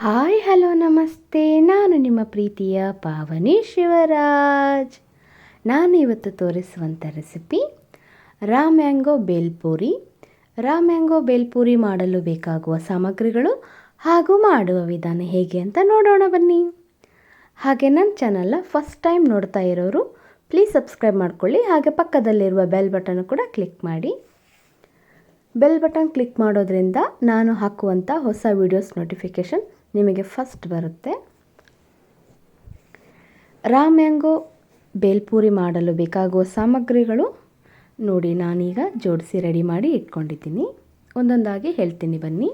Hi hello ನಮಸ್ತೆ. ನಾನು ನಿಮ್ಮ ಪ್ರೀತಿಯ ಪಾವನಿ ಶಿವರಾಜ್. ನಾನು ಇವತ್ತು ತೋರಿಸುವಂಥ ರೆಸಿಪಿ ರಾ ಮ್ಯಾಂಗೋ ಬೇಲ್ಪೂರಿ. ರಾ ಮ್ಯಾಂಗೋ ಬೇಲ್ಪೂರಿ ಮಾಡಲು ಬೇಕಾಗುವ ಸಾಮಗ್ರಿಗಳು ಹಾಗೂ ಮಾಡುವ ವಿಧಾನ ಹೇಗೆ ಅಂತ ನೋಡೋಣ ಬನ್ನಿ. ಹಾಗೆ ನನ್ನ ಚಾನಲ್ನ ಫಸ್ಟ್ ಟೈಮ್ ನೋಡ್ತಾ ಇರೋರು ಪ್ಲೀಸ್ ಸಬ್ಸ್ಕ್ರೈಬ್ ಮಾಡ್ಕೊಳ್ಳಿ. ಹಾಗೆ ಪಕ್ಕದಲ್ಲಿರುವ ಬೆಲ್ ಬಟನ್ ಕೂಡ ಕ್ಲಿಕ್ ಮಾಡಿ. ಬೆಲ್ ಬಟನ್ ಕ್ಲಿಕ್ ಮಾಡೋದ್ರಿಂದ ನಾನು ಹಾಕುವಂಥ ಹೊಸ ವೀಡಿಯೋಸ್ ನೋಟಿಫಿಕೇಷನ್ ನಿಮಗೆ ಫಸ್ಟ್ ಬರುತ್ತೆ. ರಾ ಮ್ಯಾಂಗೋ ಬೇಲ್ಪೂರಿ ಮಾಡಲು ಬೇಕಾಗುವ ಸಾಮಗ್ರಿಗಳು ನೋಡಿ, ನಾನೀಗ ಜೋಡಿಸಿ ರೆಡಿ ಮಾಡಿ ಇಟ್ಕೊಂಡಿದ್ದೀನಿ. ಒಂದೊಂದಾಗಿ ಹೇಳ್ತೀನಿ ಬನ್ನಿ.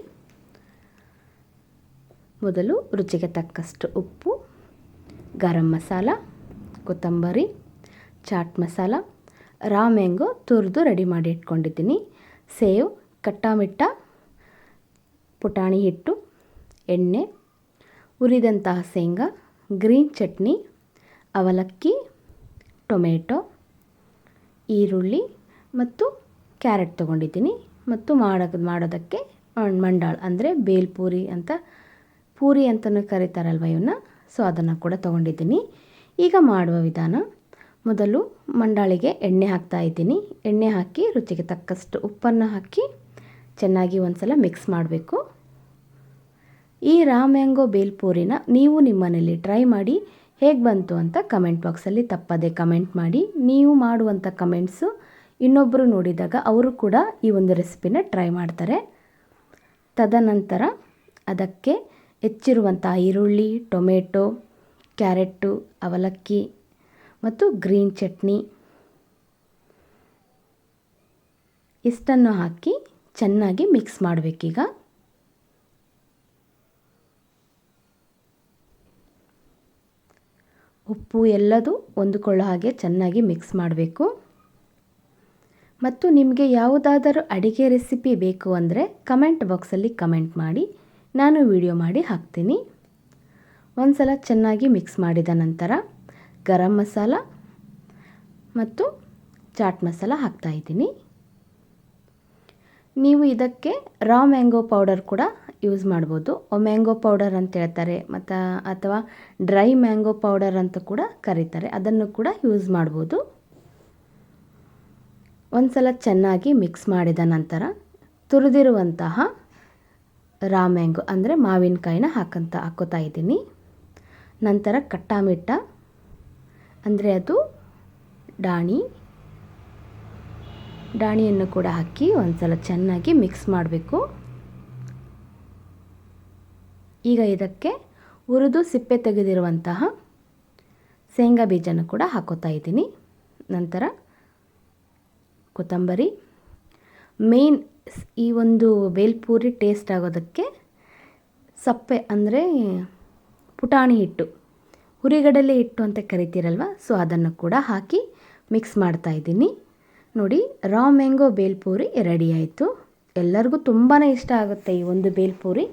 ಮೊದಲು ರುಚಿಗೆ ತಕ್ಕಷ್ಟು ಉಪ್ಪು, ಗರಂ ಮಸಾಲ, ಕೊತ್ತಂಬರಿ, ಚಾಟ್ ಮಸಾಲ, ರಾ ಮ್ಯಾಂಗೋ ತುರಿದು ರೆಡಿ ಮಾಡಿ ಇಟ್ಕೊಂಡಿದ್ದೀನಿ, ಸೇವ್, ಕಟ್ಟಾಮಿಟ್ಟ, ಪುಟಾಣಿ ಹಿಟ್ಟು, ಎಣ್ಣೆ, ಹುರಿದಂತಹ ಶೇಂಗಾ, ಗ್ರೀನ್ ಚಟ್ನಿ, ಅವಲಕ್ಕಿ, ಟೊಮೆಟೊ, ಈರುಳ್ಳಿ ಮತ್ತು ಕ್ಯಾರೆಟ್ ತೊಗೊಂಡಿದ್ದೀನಿ. ಮತ್ತು ಮಾಡೋದಕ್ಕೆ ಮಂಡಾಳು ಅಂದರೆ ಬೇಲ್ಪೂರಿ ಅಂತ, ಪೂರಿ ಅಂತಲೂ ಕರೀತಾರಲ್ವ ಇವನ್ನ, ಸೊ ಅದನ್ನು ಕೂಡ ತೊಗೊಂಡಿದ್ದೀನಿ. ಈಗ ಮಾಡುವ ವಿಧಾನ, ಮೊದಲು ಮಂಡಾಳಿಗೆ ಎಣ್ಣೆ ಹಾಕ್ತಾಯಿದ್ದೀನಿ. ಎಣ್ಣೆ ಹಾಕಿ ರುಚಿಗೆ ತಕ್ಕಷ್ಟು ಉಪ್ಪನ್ನು ಹಾಕಿ ಚೆನ್ನಾಗಿ ಒಂದು ಸಲ ಮಿಕ್ಸ್ ಮಾಡಬೇಕು. ಈ ರಾ ಮ್ಯಾಂಗೋ ಬೇಲ್ಪೂರಿನ ನೀವು ನಿಮ್ಮ ಮನೇಲಿ ಟ್ರೈ ಮಾಡಿ ಹೇಗೆ ಬಂತು ಅಂತ ಕಮೆಂಟ್ ಬಾಕ್ಸಲ್ಲಿ ತಪ್ಪದೆ ಕಮೆಂಟ್ ಮಾಡಿ. ನೀವು ಮಾಡುವಂಥ ಕಮೆಂಟ್ಸು ಇನ್ನೊಬ್ಬರು ನೋಡಿದಾಗ ಅವರು ಕೂಡ ಈ ಒಂದು ರೆಸಿಪಿನ ಟ್ರೈ ಮಾಡ್ತಾರೆ. ತದನಂತರ ಅದಕ್ಕೆ ಹೆಚ್ಚಿರುವಂಥ ಈರುಳ್ಳಿ, ಟೊಮೆಟೊ, ಕ್ಯಾರೆಟು, ಅವಲಕ್ಕಿ ಮತ್ತು ಗ್ರೀನ್ ಚಟ್ನಿ ಇಷ್ಟನ್ನು ಹಾಕಿ ಚೆನ್ನಾಗಿ ಮಿಕ್ಸ್ ಮಾಡಬೇಕೀಗ. ಉಪ್ಪು ಎಲ್ಲದೂ ಹೊಂದಿಕೊಳ್ಳೋ ಹಾಗೆ ಚೆನ್ನಾಗಿ ಮಿಕ್ಸ್ ಮಾಡಬೇಕು. ಮತ್ತು ನಿಮಗೆ ಯಾವುದಾದರೂ ಅಡಿಗೆ ರೆಸಿಪಿ ಬೇಕು ಅಂದರೆ ಕಮೆಂಟ್ ಬಾಕ್ಸಲ್ಲಿ ಕಮೆಂಟ್ ಮಾಡಿ, ನಾನು ವಿಡಿಯೋ ಮಾಡಿ ಹಾಕ್ತೀನಿ. ಒಂದು ಸಲ ಚೆನ್ನಾಗಿ ಮಿಕ್ಸ್ ಮಾಡಿದ ನಂತರ ಗರಂ ಮಸಾಲ ಮತ್ತು ಚಾಟ್ ಮಸಾಲ ಹಾಕ್ತಾಯಿದ್ದೀನಿ. ನೀವು ಇದಕ್ಕೆ ರಾ ಮ್ಯಾಂಗೋ ಪೌಡರ್ ಕೂಡ ಯೂಸ್ ಮಾಡ್ಬೋದು. ಮ್ಯಾಂಗೋ ಪೌಡರ್ ಅಂತ ಹೇಳ್ತಾರೆ, ಮತ್ತು ಅಥವಾ ಡ್ರೈ ಮ್ಯಾಂಗೋ ಪೌಡರ್ ಅಂತ ಕೂಡ ಕರೀತಾರೆ, ಅದನ್ನು ಕೂಡ ಯೂಸ್ ಮಾಡ್ಬೋದು. ಒಂದು ಸಲ ಚೆನ್ನಾಗಿ ಮಿಕ್ಸ್ ಮಾಡಿದ ನಂತರ ತುರಿದಿರುವಂತಹ ರಾ ಮ್ಯಾಂಗೋ ಅಂದರೆ ಮಾವಿನಕಾಯಿನ ಹಾಕೋತಾ ಇದ್ದೀನಿ. ನಂತರ ಕಟ್ಟಾಮಿಟ್ಟ ಅಂದರೆ ಅದು ದಾಣಿಯನ್ನು ಕೂಡ ಹಾಕಿ ಒಂದು ಸಲ ಚೆನ್ನಾಗಿ ಮಿಕ್ಸ್ ಮಾಡಬೇಕು. ಈಗ ಇದಕ್ಕೆ ಹುರಿದು ಸಿಪ್ಪೆ ತೆಗೆದಿರುವಂತಹ ಶೇಂಗಾ ಬೀಜನ ಕೂಡ ಹಾಕೋತಾ ಇದ್ದೀನಿ. ನಂತರ ಕೊತ್ತಂಬರಿ, ಮೇನ್ ಈ ಒಂದು ಬೇಲ್ಪೂರಿ ಟೇಸ್ಟ್ ಆಗೋದಕ್ಕೆ ಸಪ್ಪೆ ಅಂದರೆ ಪುಟಾಣಿ ಹಿಟ್ಟು, ಹುರಿಗಡಲೆ ಹಿಟ್ಟು ಅಂತ ಕರಿತೀರಲ್ವ, ಸೊ ಅದನ್ನು ಕೂಡ ಹಾಕಿ ಮಿಕ್ಸ್ ಮಾಡ್ತಾ ಇದ್ದೀನಿ. ನೋಡಿ, ರಾ ಮ್ಯಾಂಗೋ ಬೇಲ್ಪೂರಿ ರೆಡಿ ಆಯಿತು. ಎಲ್ಲರಿಗೂ ತುಂಬಾ ಇಷ್ಟ ಆಗುತ್ತೆ ಈ ಒಂದು ಬೇಲ್ಪೂರಿ.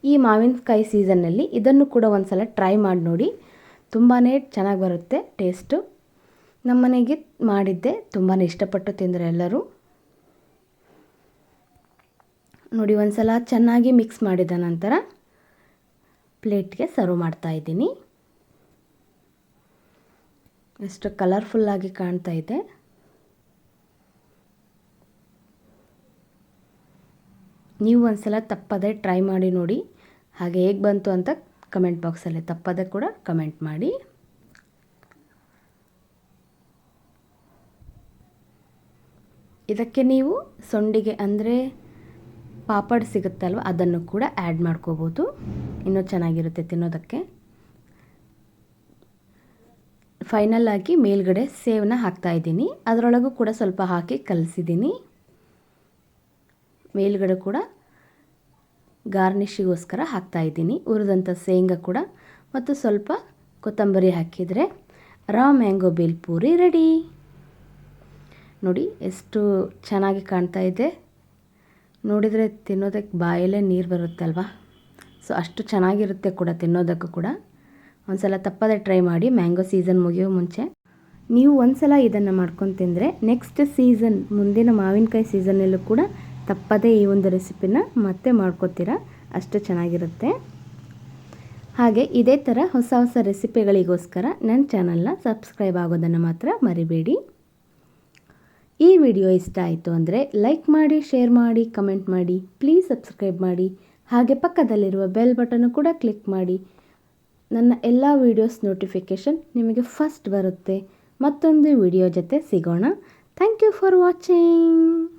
ಈ ಮಾವಿನಕಾಯಿ ಸೀಸನ್ನಲ್ಲಿ ಇದನ್ನು ಕೂಡ ಒಂದು ಸಲ ಟ್ರೈ ಮಾಡಿ ನೋಡಿ, ತುಂಬಾ ಚೆನ್ನಾಗಿ ಬರುತ್ತೆ ಟೇಸ್ಟು. ನಮ್ಮನೆಗೆ ಮಾಡಿದ್ದೆ, ತುಂಬಾ ಇಷ್ಟಪಟ್ಟು ತಿಂದರೆ ಎಲ್ಲರೂ. ನೋಡಿ, ಒಂದು ಸಲ ಚೆನ್ನಾಗಿ ಮಿಕ್ಸ್ ಮಾಡಿದ ನಂತರ ಪ್ಲೇಟ್ಗೆ ಸರ್ವ್ ಮಾಡ್ತಾಯಿದ್ದೀನಿ. ಎಷ್ಟು ಕಲರ್ಫುಲ್ಲಾಗಿ ಕಾಣ್ತಾ ಇದೆ. ನೀವು ಒಂದು ಸಲ ತಪ್ಪದೆ ಟ್ರೈ ಮಾಡಿ ನೋಡಿ, ಹಾಗೆ ಹೇಗೆ ಬಂತು ಅಂತ ಕಮೆಂಟ್ ಬಾಕ್ಸಲ್ಲಿ ತಪ್ಪದೆ ಕೂಡ ಕಮೆಂಟ್ ಮಾಡಿ. ಇದಕ್ಕೆ ನೀವು ಸೊಂಡಿಗೆ ಅಂದರೆ ಪಾಪಡ್ ಸಿಗುತ್ತಲ್ವ, ಅದನ್ನು ಕೂಡ ಆ್ಯಡ್ ಮಾಡ್ಕೋಬೋದು, ಇನ್ನೂ ಚೆನ್ನಾಗಿರುತ್ತೆ ತಿನ್ನೋದಕ್ಕೆ. ಫೈನಲ್ ಆಗಿ ಮೇಲ್ಗಡೆ ಸೇವನ್ನ ಹಾಕ್ತಾಯಿದ್ದೀನಿ. ಅದರೊಳಗೂ ಕೂಡ ಸ್ವಲ್ಪ ಹಾಕಿ ಕಲಸಿದ್ದೀನಿ. ಮೇಲ್ಗಡೆ ಕೂಡ ಗಾರ್ನಿಷಿಗೋಸ್ಕರ ಹಾಕ್ತಾಯಿದ್ದೀನಿ ಹುರಿದಂಥ ಶೇಂಗಾ ಕೂಡ, ಮತ್ತು ಸ್ವಲ್ಪ ಕೊತ್ತಂಬರಿ ಹಾಕಿದರೆ ರಾ ಮ್ಯಾಂಗೋ ಬೇಲ್ಪೂರಿ ರೆಡಿ. ನೋಡಿ ಎಷ್ಟು ಚೆನ್ನಾಗಿ ಕಾಣ್ತಾ ಇದೆ, ನೋಡಿದರೆ ತಿನ್ನೋದಕ್ಕೆ ಬಾಯಲ್ಲೇ ನೀರು ಬರುತ್ತಲ್ವ, ಸೊ ಅಷ್ಟು ಚೆನ್ನಾಗಿರುತ್ತೆ ಕೂಡ ತಿನ್ನೋದಕ್ಕೂ ಕೂಡ. ಒಂದು ಸಲ ತಪ್ಪದೆ ಟ್ರೈ ಮಾಡಿ, ಮ್ಯಾಂಗೋ ಸೀಸನ್ ಮುಗಿಯೋ ಮುಂಚೆ. ನೀವು ಒಂದು ಸಲ ಇದನ್ನು ಮಾಡ್ಕೊಂಡು ತಿಂದರೆ ನೆಕ್ಸ್ಟ್ ಸೀಸನ್, ಮುಂದಿನ ಮಾವಿನಕಾಯಿ ಸೀಸನ್ನಲ್ಲೂ ಕೂಡ ತಪ್ಪದೇ ಈ ಒಂದು ರೆಸಿಪಿನ ಮತ್ತೆ ಮಾಡ್ಕೋತೀರಾ, ಅಷ್ಟು ಚೆನ್ನಾಗಿರುತ್ತೆ. ಹಾಗೆ ಇದೇ ಥರ ಹೊಸ ಹೊಸ ರೆಸಿಪಿಗಳಿಗೋಸ್ಕರ ನನ್ನ ಚಾನಲ್ನ ಸಬ್ಸ್ಕ್ರೈಬ್ ಆಗೋದನ್ನು ಮಾತ್ರ ಮರಿಬೇಡಿ. ಈ ವಿಡಿಯೋ ಇಷ್ಟ ಆಯಿತು ಅಂದರೆ ಲೈಕ್ ಮಾಡಿ, ಶೇರ್ ಮಾಡಿ, ಕಮೆಂಟ್ ಮಾಡಿ, ಪ್ಲೀಸ್ ಸಬ್ಸ್ಕ್ರೈಬ್ ಮಾಡಿ. ಹಾಗೆ ಪಕ್ಕದಲ್ಲಿರುವ ಬೆಲ್ ಬಟನ್ನು ಕೂಡ ಕ್ಲಿಕ್ ಮಾಡಿ. ನನ್ನ ಎಲ್ಲ ವೀಡಿಯೋಸ್ ನೋಟಿಫಿಕೇಷನ್ ನಿಮಗೆ ಫಸ್ಟ್ ಬರುತ್ತೆ. ಮತ್ತೊಂದು ವಿಡಿಯೋ ಜೊತೆ ಸಿಗೋಣ. Thank you for watching.